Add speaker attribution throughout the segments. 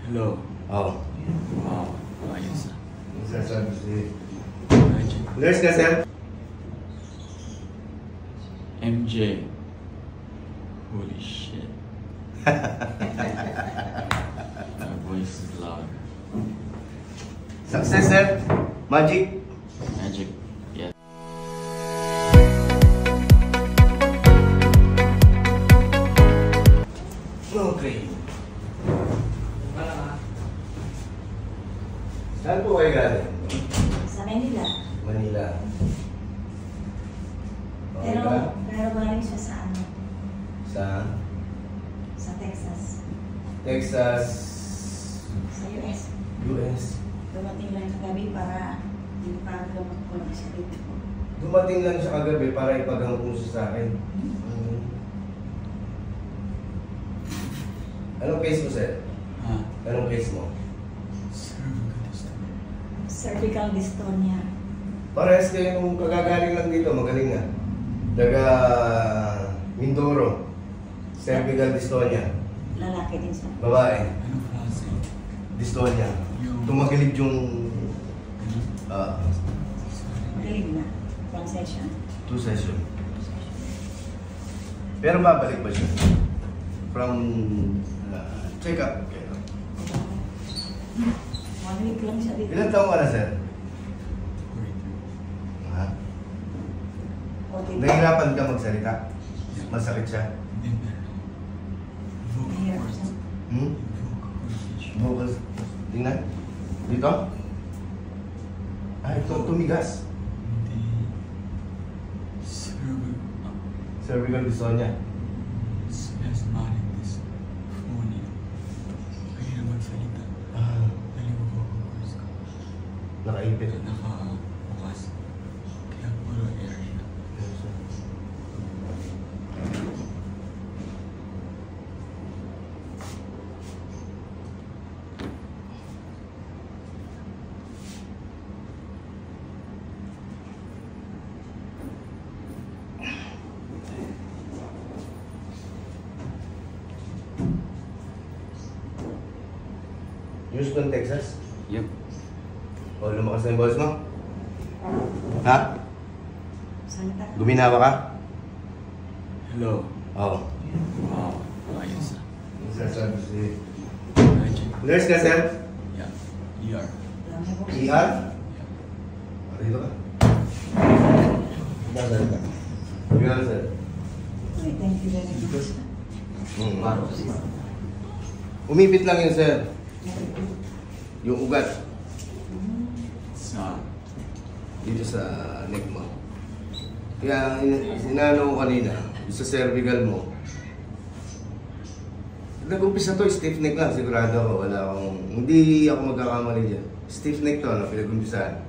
Speaker 1: Hello.
Speaker 2: Oh.
Speaker 1: Oh, ayos na.
Speaker 2: Ang sasabi si...
Speaker 1: Magic.
Speaker 2: Nurse ka, sir?
Speaker 1: MJ. Holy shit. My voice is loud.
Speaker 2: Success, sir? Magic?
Speaker 1: Magic. Yes.
Speaker 2: Okay. Saan po kayo galing?
Speaker 3: Sa Manila.
Speaker 2: Manila. Okay
Speaker 3: Pero,
Speaker 2: ba?
Speaker 3: pero galing siya sa ano?
Speaker 2: Sa
Speaker 3: Sa Texas.
Speaker 2: Texas,
Speaker 3: Sa US.
Speaker 2: US.
Speaker 3: Dumating lang kagabi para hindi pa gamot ko lang sa dito ko.
Speaker 2: Dumating lang siya kagabi para ipagamot siya sa akin. Anong case mo, sir?
Speaker 1: Ha?
Speaker 2: Anong case mo?
Speaker 3: Cervical dystonia.
Speaker 2: Parehas kayo nung kagagaling lang dito, magaling na. Daga Mindoro, cervical dystonia.
Speaker 3: Lalaki din siya.
Speaker 2: Babae,
Speaker 1: Anong klase?
Speaker 2: dystonia.
Speaker 1: Yung...
Speaker 2: Tumagilid yung...
Speaker 3: Magaling na. One session.
Speaker 2: 2 session. Pero babalik ba siya? From check-up.
Speaker 3: One week lang siya dito.
Speaker 2: Ilan taong ka na, sir? Ha? Nahihirapan ka magsalita? Masakit siya?
Speaker 3: Mahirap siya.
Speaker 2: Vocals. Tingnan. Dito? Ah, ito tumigas. Cervical dystonia.
Speaker 1: Spasmodic dysphonia. Mahirap magsalita.
Speaker 2: Ah,
Speaker 1: Naliwa ko ang voice ko.
Speaker 2: nakaipit.
Speaker 1: Nakabukas. Kaya puro area.
Speaker 2: Houston, Texas.
Speaker 1: Yep.
Speaker 2: O, lumakas na yung boss mo? Ha?
Speaker 3: Salita.
Speaker 2: Guminawa ka?
Speaker 1: Hello.
Speaker 2: Oo.
Speaker 1: Oh, ayos na.
Speaker 2: Ang sasabi si...
Speaker 1: Magic.
Speaker 2: Nurse ka, sir?
Speaker 1: Yeah. ER.
Speaker 3: Alam niyo po.
Speaker 2: ER?
Speaker 1: Yeah.
Speaker 2: Dito ka. Nasaan ka? Dito, sir.
Speaker 3: Okay, thank you very much.
Speaker 2: Umipit lang yun, sir. Yung ugat.
Speaker 1: Sa...
Speaker 2: Dito sa neck mo. Kaya sinano ko kanina, sa cervical mo. Nag-umpisa to, stiff neck lang, sigurado ako. Wala akong, hindi ako magkakamali dyan. Stiff neck to, ano, pinag-umpisahan.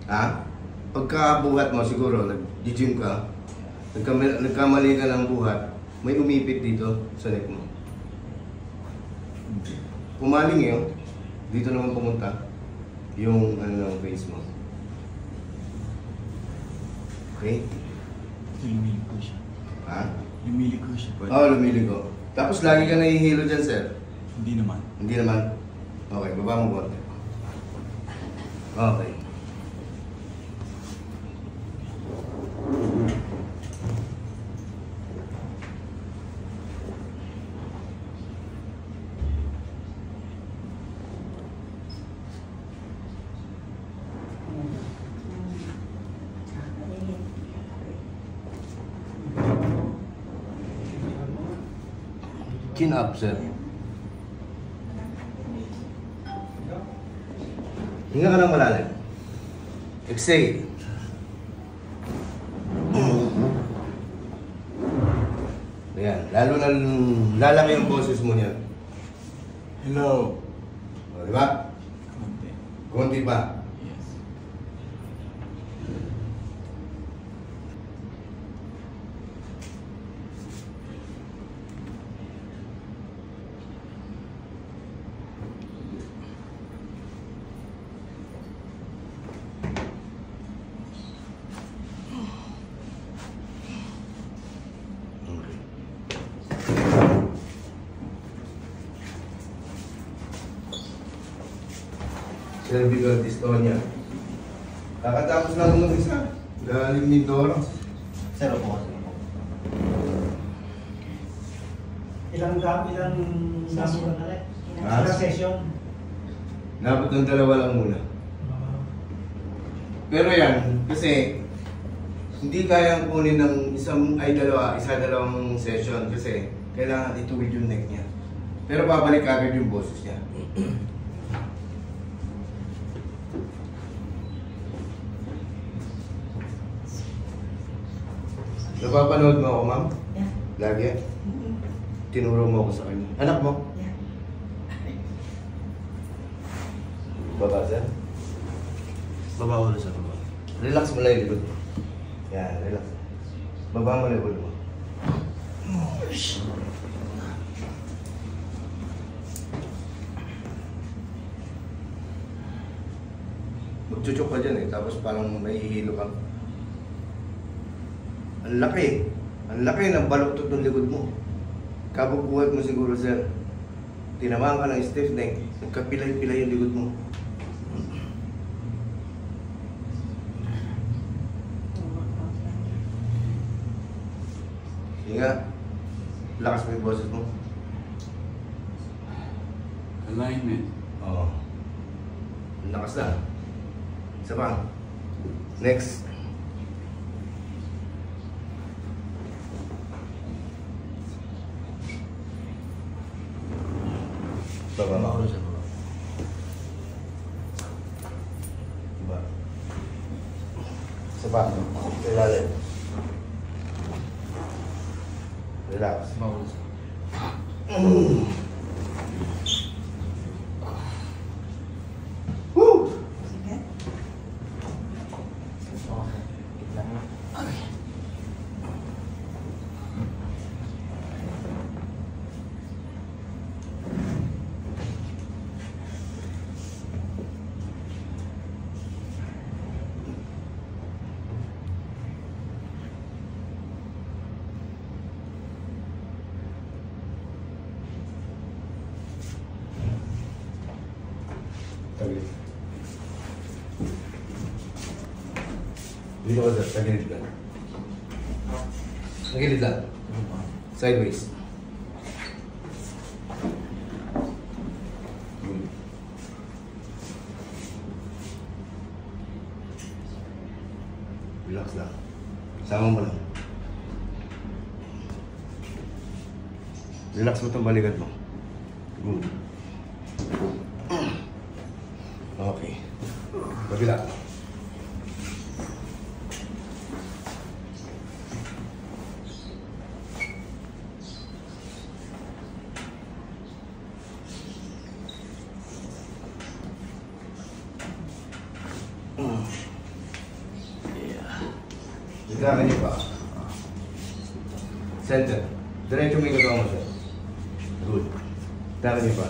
Speaker 2: Ha? Pagkabuhat mo, siguro, nag-gym ka, nagkamali ka ng buhat, may umipit dito sa neck mo. Pumaling yun, dito naman pumunta yung ano ng face mo. Okay?
Speaker 1: Lumili ko siya.
Speaker 2: Ha?
Speaker 1: Lumili ko siya.
Speaker 2: Oo, oh, lumiligo. Tapos lagi ka nahihilo dyan, sir.
Speaker 1: Hindi naman.
Speaker 2: Hindi naman. Okay, baba mo konti. Okay. Chin up, sir. Hinga ka ng malalim. Exhale. Ayan. Lalo na lalaki yung boses mo niyan.
Speaker 1: Hello.
Speaker 2: O, di ba?
Speaker 1: Konti.
Speaker 2: Konti pa.
Speaker 1: Yes.
Speaker 2: cervical dystonia. Kakatapos lang ng isa. Lalim ni Doro.
Speaker 4: Sir, opo.
Speaker 5: Ilang namin na rin?
Speaker 2: Ah.
Speaker 5: Ilang session?
Speaker 2: Dapat ng dalawa lang muna. Pero yan, kasi hindi kayang kunin ng dalawang session kasi kailangan ituwid yung neck niya. Pero babalik agad yung boses niya. Napapanood mo ako, ma'am?
Speaker 3: Yeah.
Speaker 2: Lagi? Tinuro mo ako sa kanya. Anak mo?
Speaker 3: Yeah.
Speaker 2: Baba, sir? Baba ulo, sir. Relax mo lang yung likod mo. Yan, relax. Baba mo lang yung ulo mo. Magchuchok ka dyan eh, tapos parang nahihilo ka. Ang laki. Ang laki ng baluktot ng likod mo. Kabubuhat mo siguro, sir. Tinamaan ka ng stiff neck. Nagkapilay-pilay yung likod mo. Sige nga. Lakas mo yung boses mo.
Speaker 1: Alignment.
Speaker 2: Oo. Ang lakas na. Isa pa. Next. Baba mo. Diba? Isa pa. Sa ilalim. Relax. Woo!
Speaker 3: Sige.
Speaker 2: Tagilid. Dito ka, sir. Tagilid lang. Tagilid lang. Sideways. Good. Relax lang. Sama mo lang. Relax mo itong balikat mo. Good. Okay. Kabila. Gagawin niyo pa. Center. Diretso mo yung gagawa mo, sir. Good. Gagawin niyo pa.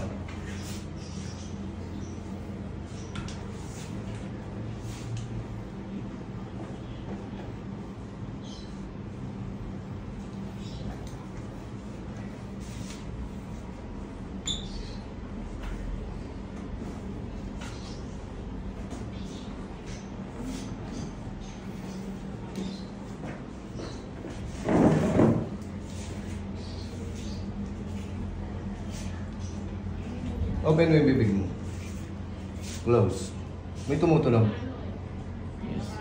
Speaker 2: Open mo yung bibig mo. Close. May tumutunog.
Speaker 1: Yes.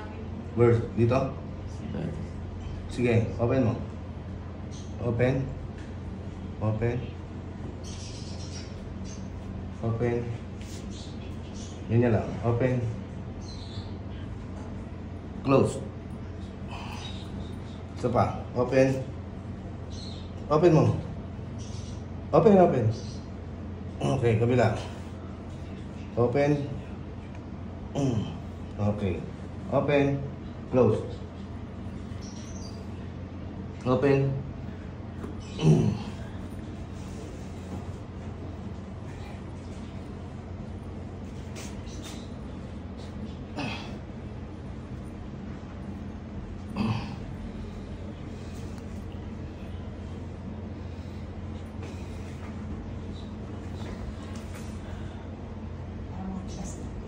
Speaker 2: Where? Dito? Sige, open mo. Open. Open. Open. Yan lang. Open. Close. Isa pa. Open. Open mo. Open, open. Okay, kabila. Open. Okay. Open. Close. Open.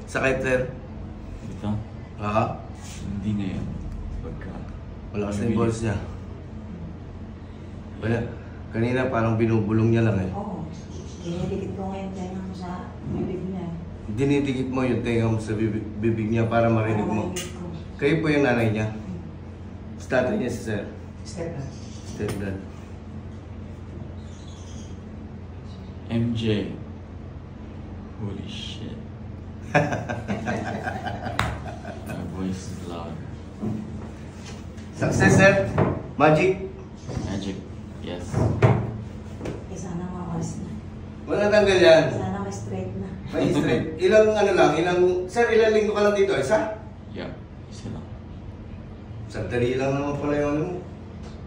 Speaker 2: Sakit, sir?
Speaker 1: Ito?
Speaker 2: Ha?
Speaker 1: Hindi ngayon. Pagka...
Speaker 2: Wala kasi yung balls niya. Wala. Kanina parang binubulong niya lang eh.
Speaker 3: Oo. Dinidikit ko ngayon tenga ko sa bibig niya.
Speaker 2: Dinidikit mo yung tenga mo sa bibig niya para marinig mo.
Speaker 3: Para marinig ko.
Speaker 2: Kayo po yung nanay niya. Tatay niya si sir.
Speaker 5: Step na.
Speaker 2: Stepdad.
Speaker 1: MJ. Holy shit. My voice is loud.
Speaker 2: Success, sir. Magic.
Speaker 1: Magic. Yes.
Speaker 3: Eh, sana mawalis na.
Speaker 2: Wala tanggal yan.
Speaker 3: Sana ma-straight na.
Speaker 2: May straight. Ilang ano lang, sir, ilang linggo ka lang dito? Isa?
Speaker 1: Yeah. Isa lang.
Speaker 2: Sandali lang naman pala yung ano mo.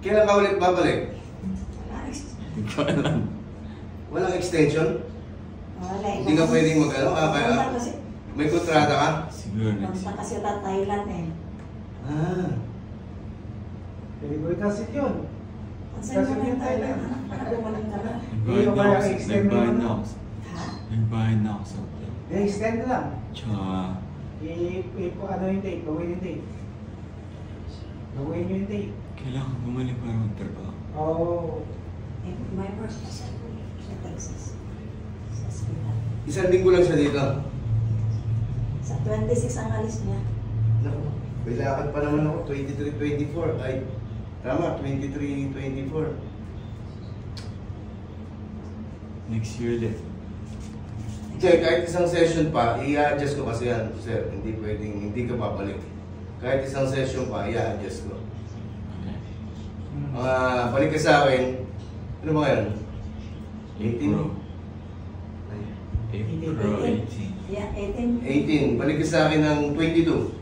Speaker 2: Kailan ka ulit babalik?
Speaker 3: Wala.
Speaker 1: Hindi ko alam.
Speaker 2: Walang extension?
Speaker 3: Wala.
Speaker 2: Hindi ka pwedeng mag-ano?
Speaker 3: Punta kasi.
Speaker 2: May kontrata ka?
Speaker 1: Siguro next
Speaker 3: Punta kasi sa Thailand eh.
Speaker 2: Ah.
Speaker 5: Pwede ko ikasit yun.
Speaker 3: Ang sa'yo mo ng Thailand, anak, para gumaling ka na.
Speaker 1: Nagbayad na ako.
Speaker 3: Ha?
Speaker 1: Nagbayad na ako sa hotel.
Speaker 5: I-extend na lang.
Speaker 1: Tsaka...
Speaker 5: Ano yung date? Gawin yung date. Gawin nyo yung date.
Speaker 1: Kailangan bumalik para magtrabaho.
Speaker 5: Oo.
Speaker 3: Eh, my work sa Texas. Sa hospital.
Speaker 2: Isang linggo lang siya dito.
Speaker 3: Sa 26 ang alis niya.
Speaker 2: Naku, may lakad pa naman ako. 23-24. Ay, tama, 23-24.
Speaker 1: Next year ulit.
Speaker 2: Che, kahit isang session pa, i-adjust ko kasi yan, sir. Hindi pwedeng, hindi ka babalik. Kahit isang session pa, i-adjust ko.
Speaker 1: Okay.
Speaker 2: Balik ka sa akin. Ano ba ngayon?
Speaker 1: April.
Speaker 2: Ay,
Speaker 1: April 18.
Speaker 3: Yeah, 18.
Speaker 2: 18. Balik ka sa akin ng 22.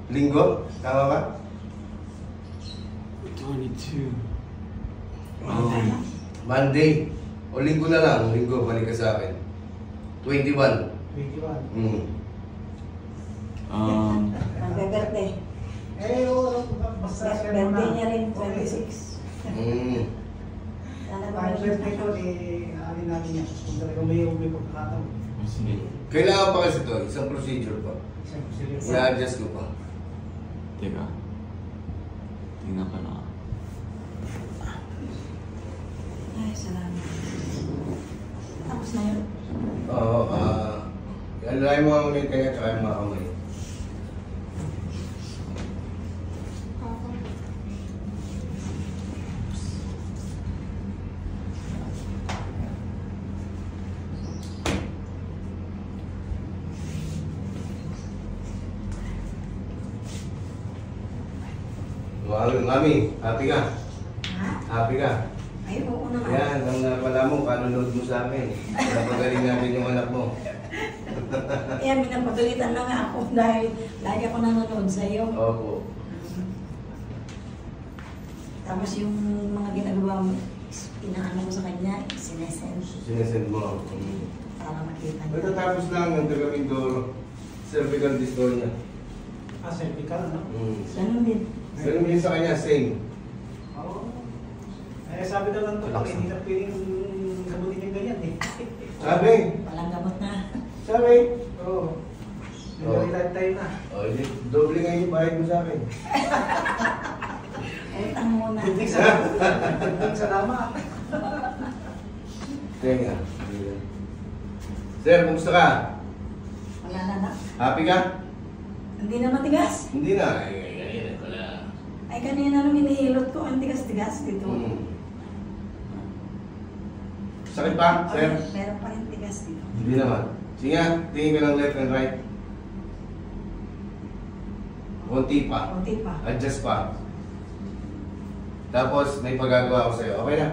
Speaker 2: Linggo? Tama ba?
Speaker 1: 22.
Speaker 2: Monday. O linggo na lang. Linggo, balik ka sa akin. 21.
Speaker 5: 21.
Speaker 3: Magbe-birthday.
Speaker 5: Eh, oo. Basta
Speaker 3: Birthday niya rin, 26. Sana
Speaker 5: Ang
Speaker 3: ba
Speaker 5: birthday ko, alin natin yan. Kung talagang may pagkakataon.
Speaker 1: Oh, sige.
Speaker 2: Kailangan pa kasi ito. Isang procedure pa.
Speaker 5: Isang procedure.
Speaker 2: I-adjust ko pa.
Speaker 1: Teka. Tingnan ka na.
Speaker 3: Ay, salamat. Tapos na yun.
Speaker 2: Oo, alay mo ang ulit kaya tsaka yung mga kamay. Mami, happy ka?
Speaker 3: Ha?
Speaker 2: Happy ka?
Speaker 3: Ay, oo naman.
Speaker 2: Yan, ang napala mo, panunod mo sa amin. Napagaling natin yung anak mo.
Speaker 3: Kaya minapagalitan na nga ako dahil lagi ako nanonood sa iyo.
Speaker 2: Opo.
Speaker 3: Tapos yung mga ginagawa mo, inaano ko sa kanya, sinesend
Speaker 2: Sinesend mo.
Speaker 3: para makita niya.
Speaker 2: Matatapos lang ang taga-Mindoro. Cervical dystonia.
Speaker 5: Cervical, no?
Speaker 3: Ganun din.
Speaker 2: Ganun din sa kanya, same.
Speaker 5: Oo. Eh, sabi daw ng doktor, hindi na pwedeng gamutin yung ganyan eh.
Speaker 2: Sabi,
Speaker 3: Walang gamot na.
Speaker 2: sabi.
Speaker 5: Oo.
Speaker 2: Oo.
Speaker 5: Nagkalitan tayo na.
Speaker 2: O, doble nga yung bayad mo sa akin.
Speaker 3: Utang muna.
Speaker 5: Tinting salamat. Tinting salamat.
Speaker 2: Tenga. Sir, kumusta ka?
Speaker 3: Wala na.
Speaker 2: Happy ka?
Speaker 3: Hindi na matigas.
Speaker 2: Hindi na. Ay, wala.
Speaker 3: Ay, kanina nung hinihilot ko, ang tigas-tigas dito.
Speaker 2: Sakit pa, sir?
Speaker 3: Meron pa rin tigas dito.
Speaker 2: Hindi naman. Sige nga, tingin ko ng left and right. Konti pa.
Speaker 3: Kunti pa.
Speaker 2: Adjust pa. Tapos, may pagagawa ako sa'yo. Okay na?